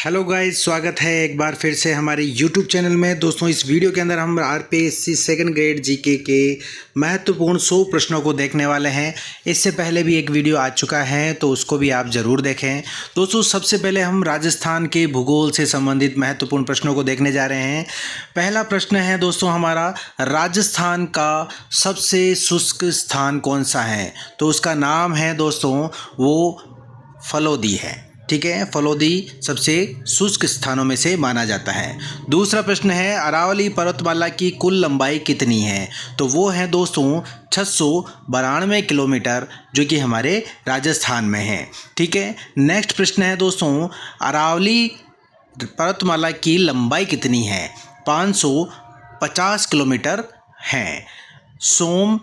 Hello guys, स्वागत है एक बार फिर से हमारे यूट्यूब चैनल में। दोस्तों, इस वीडियो के अंदर हम आरपीएससी सेकंड ग्रेड जीके के महत्वपूर्ण 100 प्रश्नों को देखने वाले हैं। इससे पहले भी एक वीडियो आ चुका है, तो उसको भी आप ज़रूर देखें। दोस्तों, सबसे पहले हम राजस्थान के भूगोल से संबंधित महत्वपूर्ण प्रश्नों को देखने जा रहे हैं। पहला प्रश्न है दोस्तों हमारा, राजस्थान का सबसे शुष्क स्थान कौन सा है? तो उसका नाम है दोस्तों वो फलोदी है। ठीक है, फलोदी सबसे शुष्क स्थानों में से माना जाता है। दूसरा प्रश्न है, अरावली पर्वतमाला की कुल लंबाई कितनी है? तो वो है दोस्तों 692 किलोमीटर, जो कि हमारे राजस्थान में है। ठीक है, नेक्स्ट प्रश्न है दोस्तों, अरावली पर्वतमाला की लंबाई कितनी है? 550 किलोमीटर है। सोम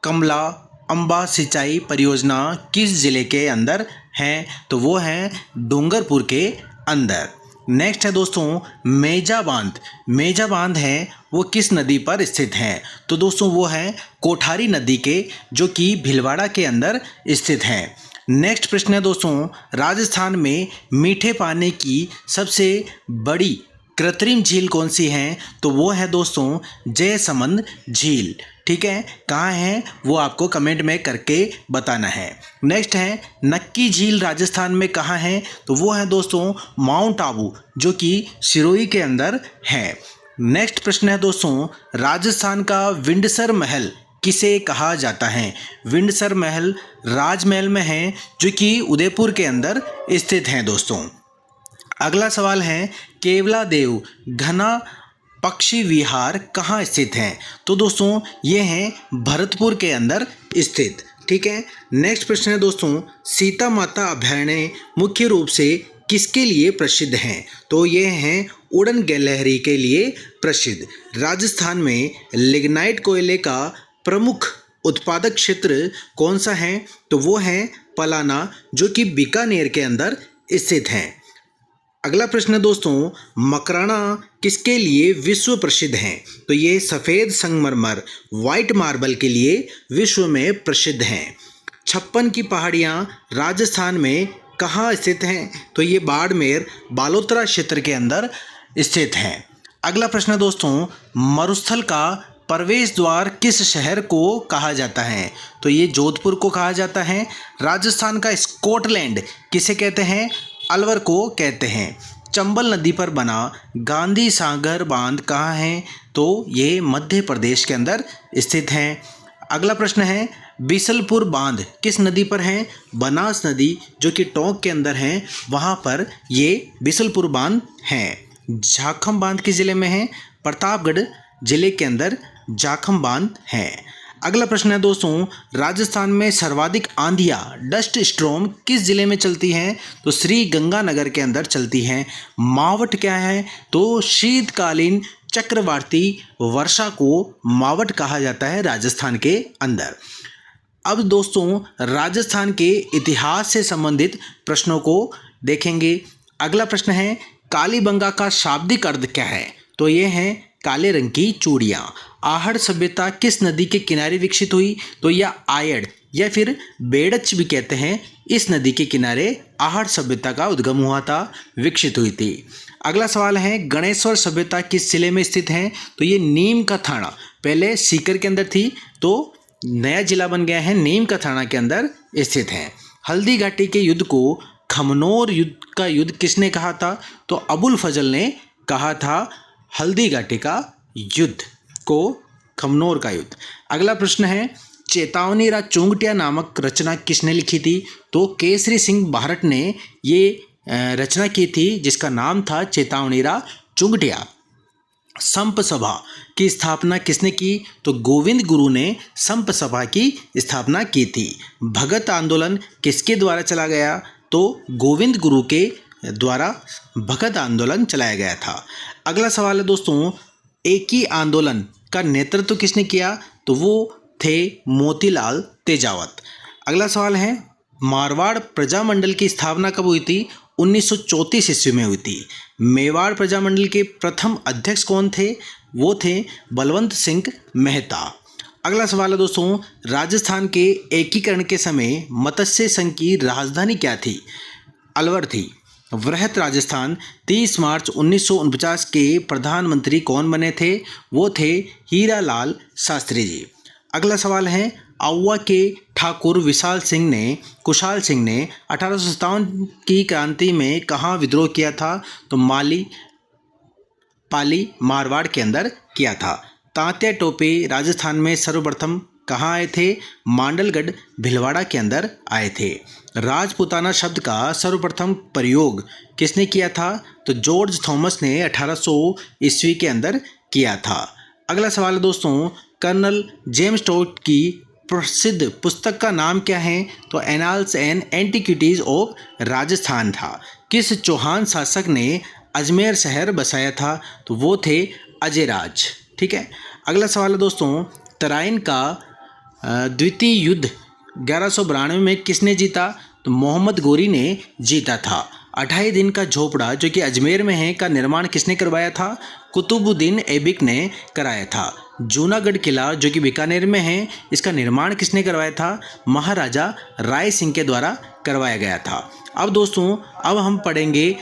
कमला अम्बा सिंचाई परियोजना किस ज़िले के अंदर है? तो वो है डूंगरपुर के अंदर। नेक्स्ट है दोस्तों, मेजा बांध। मेजा बांध है वो किस नदी पर स्थित है? तो दोस्तों वो है कोठारी नदी के, जो कि भीलवाड़ा के अंदर स्थित है। नेक्स्ट प्रश्न है दोस्तों, राजस्थान में मीठे पानी की सबसे बड़ी कृत्रिम झील कौन सी है? तो वो है दोस्तों जयसमंद झील। ठीक है, कहाँ है वो आपको कमेंट में करके बताना है। नेक्स्ट है, नक्की झील राजस्थान में कहाँ है? तो वो है दोस्तों माउंट आबू, जो कि सिरोही के अंदर है। नेक्स्ट प्रश्न है दोस्तों, राजस्थान का विंडसर महल किसे कहा जाता है? विंडसर महल राजमहल में है, जो कि उदयपुर के अंदर स्थित है दोस्तों। अगला सवाल है, केवलादेव घना पक्षी विहार कहाँ स्थित है? तो दोस्तों ये हैं भरतपुर के अंदर स्थित। ठीक है, नेक्स्ट प्रश्न है दोस्तों, सीता माता अभयारण्य मुख्य रूप से किसके लिए प्रसिद्ध हैं? तो ये हैं उड़न गैलरी के लिए प्रसिद्ध। राजस्थान में लिग्नाइट कोयले का प्रमुख उत्पादक क्षेत्र कौन सा है? तो वो है पलाना, जो कि बीकानेर के अंदर स्थित हैं। अगला प्रश्न है दोस्तों, मकराना किसके लिए विश्व प्रसिद्ध हैं? तो ये सफ़ेद संगमरमर वाइट मार्बल के लिए विश्व में प्रसिद्ध हैं। 56 की पहाड़ियाँ राजस्थान में कहाँ स्थित हैं? तो ये बाड़मेर बालोतरा क्षेत्र के अंदर स्थित हैं। अगला प्रश्न है दोस्तों, मरुस्थल का प्रवेश द्वार किस शहर को कहा जाता है? तो ये जोधपुर को कहा जाता है। राजस्थान का स्कॉटलैंड किसे कहते हैं? अलवर को कहते हैं। चंबल नदी पर बना गांधी सागर बांध कहाँ है? तो ये मध्य प्रदेश के अंदर स्थित है। अगला प्रश्न है, बिसलपुर बांध किस नदी पर है? बनास नदी, जो कि टोंक के अंदर है, वहाँ पर ये बिसलपुर बांध है। जाखम बांध किस जिले में है? प्रतापगढ़ जिले के अंदर जाखम बांध है। अगला प्रश्न है दोस्तों, राजस्थान में सर्वाधिक आंधियाँ डस्ट स्टॉर्म किस जिले में चलती हैं? तो श्री गंगानगर के अंदर चलती हैं। मावट क्या है? तो शीतकालीन चक्रवाती वर्षा को मावट कहा जाता है राजस्थान के अंदर। अब दोस्तों राजस्थान के इतिहास से संबंधित प्रश्नों को देखेंगे। अगला प्रश्न है, कालीबंगा का शाब्दिक अर्थ क्या है? तो ये है काले रंग की चूड़ियाँ। आहड़ सभ्यता किस नदी के किनारे विकसित हुई? तो यह आयड़ या फिर बेड़च भी कहते हैं, इस नदी के किनारे आहड़ सभ्यता का उद्गम हुआ था, विकसित हुई थी। अगला सवाल है, गणेश्वर सभ्यता किस जिले में स्थित है? तो ये नीम का थाना, पहले सीकर के अंदर थी, तो नया जिला बन गया है, नीम का थाना के अंदर स्थित है। हल्दी घाटी के युद्ध को खमनोर युद्ध का युद्ध किसने कहा था? तो अबुल फजल ने कहा था हल्दी घाटी का युद्ध को खमनोर का युद्ध। अगला प्रश्न है, चेतावनी रा चुंगटिया नामक रचना किसने लिखी थी? तो केसरी सिंह बारट ने ये रचना की थी, जिसका नाम था चेतावनी रा चुंगटिया। संप सभा की स्थापना किसने की? तो गोविंद गुरु ने संप सभा की स्थापना की थी। भगत आंदोलन किसके द्वारा चला गया? तो गोविंद गुरु के द्वारा भगत आंदोलन चलाया गया था। अगला सवाल है दोस्तों, एकी आंदोलन का नेतृत्व किसने किया? तो वो थे मोतीलाल तेजावत। अगला सवाल है, मारवाड़ प्रजामंडल की स्थापना कब हुई थी? 1934 ईस्वी में हुई थी। मेवाड़ प्रजामंडल के प्रथम अध्यक्ष कौन थे? वो थे बलवंत सिंह मेहता। अगला सवाल है दोस्तों, राजस्थान के एकीकरण के समय मत्स्य संघ की राजधानी क्या थी? अलवर थी। वृहत राजस्थान 30 मार्च 1949 के प्रधानमंत्री कौन बने थे? वो थे हीरालाल शास्त्री जी। अगला सवाल है, आउवा के ठाकुर कुशाल सिंह ने 1857 की क्रांति में कहाँ विद्रोह किया था? तो पाली मारवाड़ के अंदर किया था। तात्या टोपे राजस्थान में सर्वप्रथम कहाँ आए थे? मांडलगढ़ भिलवाड़ा के अंदर आए थे। राजपूताना शब्द का सर्वप्रथम प्रयोग किसने किया था? तो जॉर्ज थॉमस ने 1800 ईस्वी के अंदर किया था। अगला सवाल है दोस्तों, कर्नल जेम्स टोट की प्रसिद्ध पुस्तक का नाम क्या है? तो annals and antiquities of Rajasthan था। किस चौहान शासक ने अजमेर शहर बसाया था? तो वो थे अजयराज। ठीक है। अगला सवाल है दोस्तों, तराइन का द्वितीय युद्ध 1192 में किसने जीता? तो मोहम्मद गोरी ने जीता था। 28 दिन का झोपड़ा जो कि अजमेर में है का निर्माण किसने करवाया था? कुतुबुद्दीन ऐबिक ने कराया था। जूनागढ़ किला जो कि बीकानेर में है, इसका निर्माण किसने करवाया था? महाराजा राय सिंह के द्वारा करवाया गया था। अब दोस्तों, अब हम पढ़ेंगे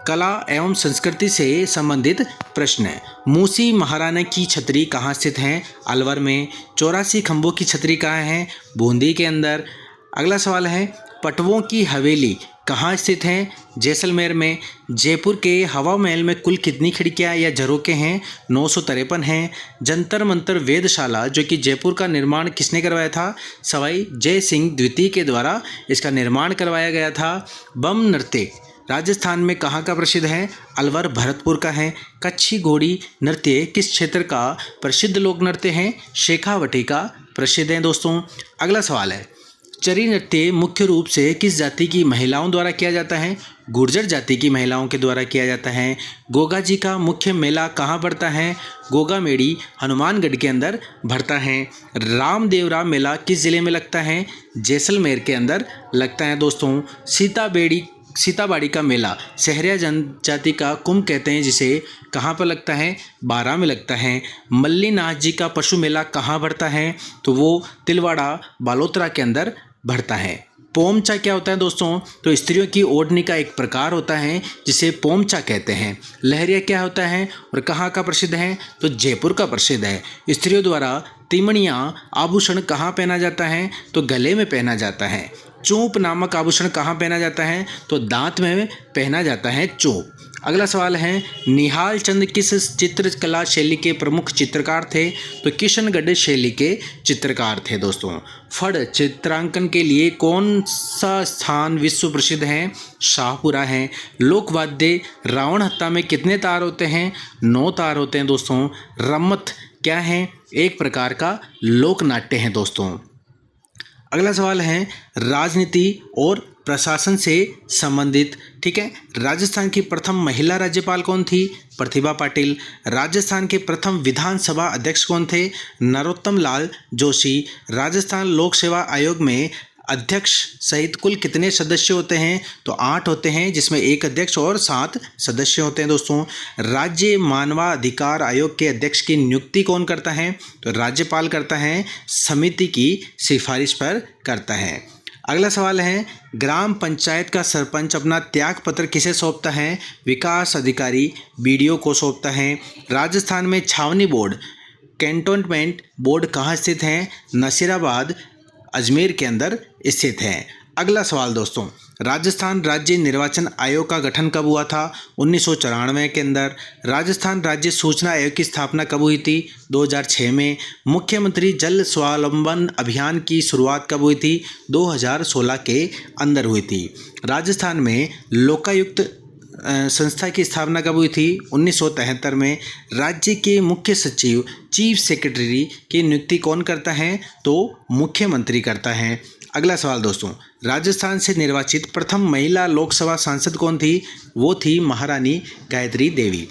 कला एवं संस्कृति से संबंधित प्रश्न। मूसी महाराणा की छतरी कहाँ स्थित है? अलवर में। 84 खंभों की छतरी कहाँ है? बूंदी के अंदर। अगला सवाल है, पटवों की हवेली कहाँ स्थित है? जैसलमेर में। जयपुर के हवा महल में कुल कितनी खिड़कियाँ या झरोखे हैं? 953 हैं। जंतर मंतर वेधशाला जो कि जयपुर का निर्माण किसने करवाया था? सवाई जय सिंह द्वितीय के द्वारा इसका निर्माण करवाया गया था। बम नृत्य राजस्थान में कहाँ का प्रसिद्ध है? अलवर भरतपुर का है। कच्छी घोड़ी नृत्य किस क्षेत्र का प्रसिद्ध लोक नृत्य है? शेखावटी का प्रसिद्ध है दोस्तों। अगला सवाल है, चरी नृत्य मुख्य रूप से किस जाति की महिलाओं द्वारा किया जाता है? गुर्जर जाति की महिलाओं के द्वारा किया जाता है। गोगा जी का मुख्य मेला कहाँ पड़ता है? गोगा मेड़ी हनुमानगढ़ के अंदर भरता है। रामदेवरा मेला किस जिले में लगता है? जैसलमेर के अंदर लगता है दोस्तों। सीताबाड़ी का मेला सहरिया जनजाति का कुंभ कहते हैं, जिसे कहाँ पर लगता है? बारां में लगता है। मल्लीनाथ जी का पशु मेला कहाँ भरता है? तो वो तिलवाड़ा बालोतरा के अंदर भरता है। पोमचा क्या होता है दोस्तों? तो स्त्रियों की ओढ़नी का एक प्रकार होता है जिसे पोमचा कहते हैं। लहरिया क्या होता है और कहाँ का प्रसिद्ध है? तो जयपुर का प्रसिद्ध है। स्त्रियों द्वारा तिमणियाँ आभूषण कहाँ पहना जाता है? तो गले में पहना जाता है। चूप नामक आभूषण कहाँ पहना जाता है? तो दांत में पहना जाता है चूप। अगला सवाल है, निहाल चंद किस चित्रकला शैली के प्रमुख चित्रकार थे? तो किशनगढ़ शैली के चित्रकार थे दोस्तों। फड़ चित्रांकन के लिए कौन सा स्थान विश्व प्रसिद्ध है? शाहपुरा है। लोकवाद्य रावण हत्था में कितने तार होते हैं? 9 तार होते हैं दोस्तों। रम्मत क्या है? एक प्रकार का लोक नाट्य है दोस्तों। अगला सवाल है, राजनीति और प्रशासन से संबंधित। ठीक है। राजस्थान की प्रथम महिला राज्यपाल कौन थी? प्रतिभा पाटिल। राजस्थान के प्रथम विधानसभा अध्यक्ष कौन थे? नरोत्तम लाल जोशी। राजस्थान लोक सेवा आयोग में अध्यक्ष सहित कुल कितने सदस्य होते हैं? तो 8 होते हैं, जिसमें 1 अध्यक्ष और 7 सदस्य होते हैं दोस्तों। राज्य मानवाधिकार आयोग के अध्यक्ष की नियुक्ति कौन करता है? तो राज्यपाल करता है, समिति की सिफारिश पर करता है। अगला सवाल है, ग्राम पंचायत का सरपंच अपना त्याग पत्र किसे सौंपता है? विकास अधिकारी बीडीओ को सौंपता है। राजस्थान में छावनी बोर्ड कैंटोनमेंट बोर्ड कहाँ स्थित है? नसीराबाद अजमेर के अंदर स्थित है। अगला सवाल दोस्तों, राजस्थान राज्य निर्वाचन आयोग का गठन कब हुआ था? 1994 के अंदर। राजस्थान राज्य सूचना आयोग की स्थापना कब हुई थी? 2006 में। मुख्यमंत्री जल स्वावलंबन अभियान की शुरुआत कब हुई थी? 2016 के अंदर हुई थी। राजस्थान में लोकायुक्त संस्था की स्थापना कब हुई थी? 1973 में। राज्य के मुख्य सचिव चीफ सेक्रेटरी की नियुक्ति कौन करता है? तो मुख्यमंत्री करता है। अगला सवाल दोस्तों, राजस्थान से निर्वाचित प्रथम महिला लोकसभा सांसद कौन थी? वो थी महारानी गायत्री देवी।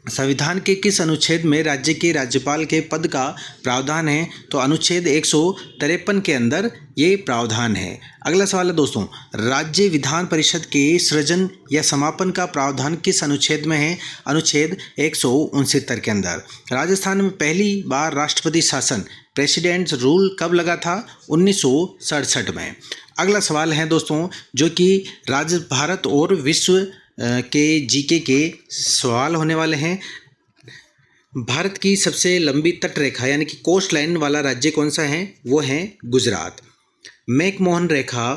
संविधान के किस अनुच्छेद में राज्य के राज्यपाल के पद का प्रावधान है? तो अनुच्छेद 153 के अंदर ये प्रावधान है। अगला सवाल है दोस्तों, राज्य विधान परिषद के सृजन या समापन का प्रावधान किस अनुच्छेद में है? अनुच्छेद 169 के अंदर। राजस्थान में पहली बार राष्ट्रपति शासन प्रेसिडेंट्स रूल कब लगा था? 1967 में। अगला सवाल है दोस्तों जो कि राज्य भारत और विश्व के जीके के सवाल होने वाले हैं। भारत की सबसे लंबी तट रेखा यानी कि कोस्ट लाइन वाला राज्य कौन सा है? वो है गुजरात। मैकमोहन रेखा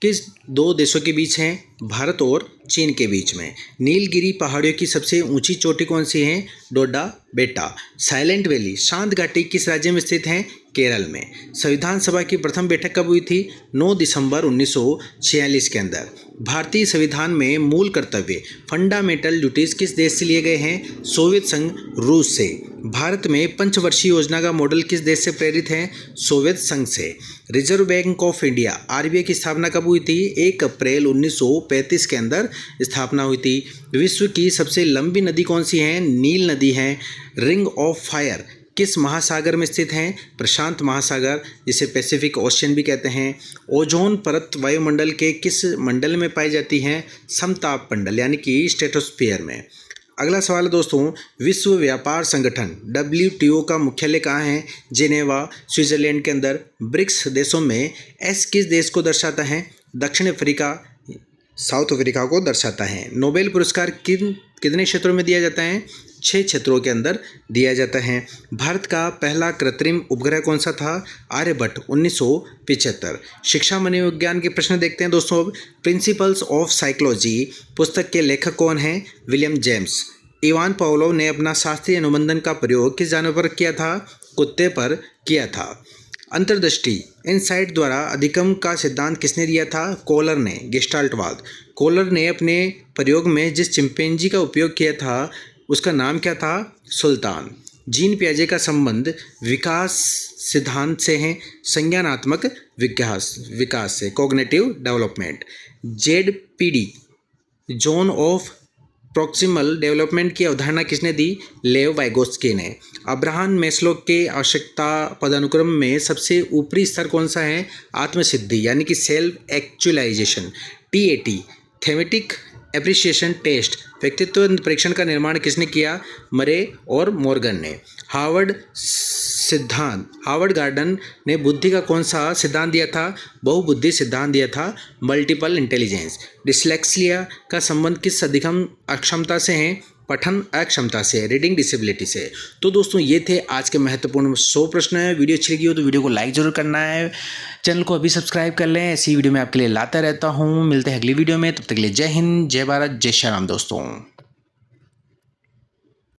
किस दो देशों के बीच है? भारत और चीन के बीच में। नीलगिरी पहाड़ियों की सबसे ऊंची चोटी कौन सी है? डोडा बेटा। साइलेंट वैली शांत घाटी किस राज्य में स्थित है? केरल में। संविधान सभा की प्रथम बैठक कब हुई थी? 9 दिसंबर 1946 के अंदर। भारतीय संविधान में मूल कर्तव्य फंडामेंटल ड्यूटीज किस देश से लिए गए हैं? सोवियत संघ रूस से। भारत में पंचवर्षीय योजना का मॉडल किस देश से प्रेरित है? सोवियत संघ से। Reserve bank of India RBI की स्थापना कब हुई थी? 1 अप्रैल 1935 के अंदर स्थापना हुई थी। विश्व की सबसे लंबी नदी कौन सी है? नील नदी है। रिंग ऑफ फायर किस महासागर में स्थित हैं? प्रशांत महासागर, जिसे पैसिफिक ओशियन भी कहते हैं। ओजोन परत वायुमंडल के किस मंडल में पाई जाती है? समताप मंडल यानी कि स्ट्रेटोस्फीयर में। अगला सवाल है दोस्तों, विश्व व्यापार संगठन WTO का मुख्यालय कहाँ है? जिनेवा, स्विट्जरलैंड के अंदर। ब्रिक्स देशों में एस किस देश को दर्शाता है? दक्षिण अफ्रीका, साउथ अफ्रीका को दर्शाता है। नोबेल पुरस्कार कितने क्षेत्रों में दिया जाता है? 6 क्षेत्रों के अंदर दिया जाता है। भारत का पहला कृत्रिम उपग्रह कौन सा था? आर्यभट्ट 1975। शिक्षा मनोविज्ञान के प्रश्न देखते हैं दोस्तों। अब प्रिंसिपल्स ऑफ साइकोलॉजी पुस्तक के लेखक कौन हैं? William James. इवान पावलोव ने अपना शास्त्रीय अनुबंधन का प्रयोग किस जानवर पर किया था? कुत्ते पर किया था। अंतर्दृष्टि इनसाइट द्वारा अधिगम का सिद्धांत किसने दिया था? कोलर ने। गेस्टाल्टवाद। कोलर ने अपने प्रयोग में जिस चिंपैंजी का उपयोग किया था उसका नाम क्या था? सुल्तान। जीन पियाजे का संबंध विकास सिद्धांत से है? संज्ञानात्मक विकास से, cognitive development. ZPD zone of proximal development की अवधारणा किसने दी? लेव वाइगोत्स्की ने। अब्राहम मैस्लो के आवश्यकता पदानुक्रम में सबसे ऊपरी स्तर कौन सा है? आत्मसिद्धि यानी कि self actualisation. TAT thematic apperception test व्यक्तित्व परीक्षण का निर्माण किसने किया? मरे और मॉर्गन ने। हार्वर्ड गार्डन ने बुद्धि का कौन सा सिद्धांत दिया था? बहुबुद्धि सिद्धांत दिया था, मल्टीपल इंटेलिजेंस। डिस्लेक्सिया का संबंध किस अधिगम अक्षमता से है? पठन अक्षमता से, रीडिंग डिसेबिलिटी से। तो दोस्तों ये थे आज के महत्वपूर्ण 100 प्रश्न। वीडियो अच्छी लगी हो तो वीडियो को लाइक जरूर करना है। चैनल को अभी सब्सक्राइब कर लें, ऐसी वीडियो मैं आपके लिए लाता रहता हूँ। मिलते हैं अगली वीडियो में, तब तक के लिए जय हिंद, जय भारत, जय श्री राम दोस्तों।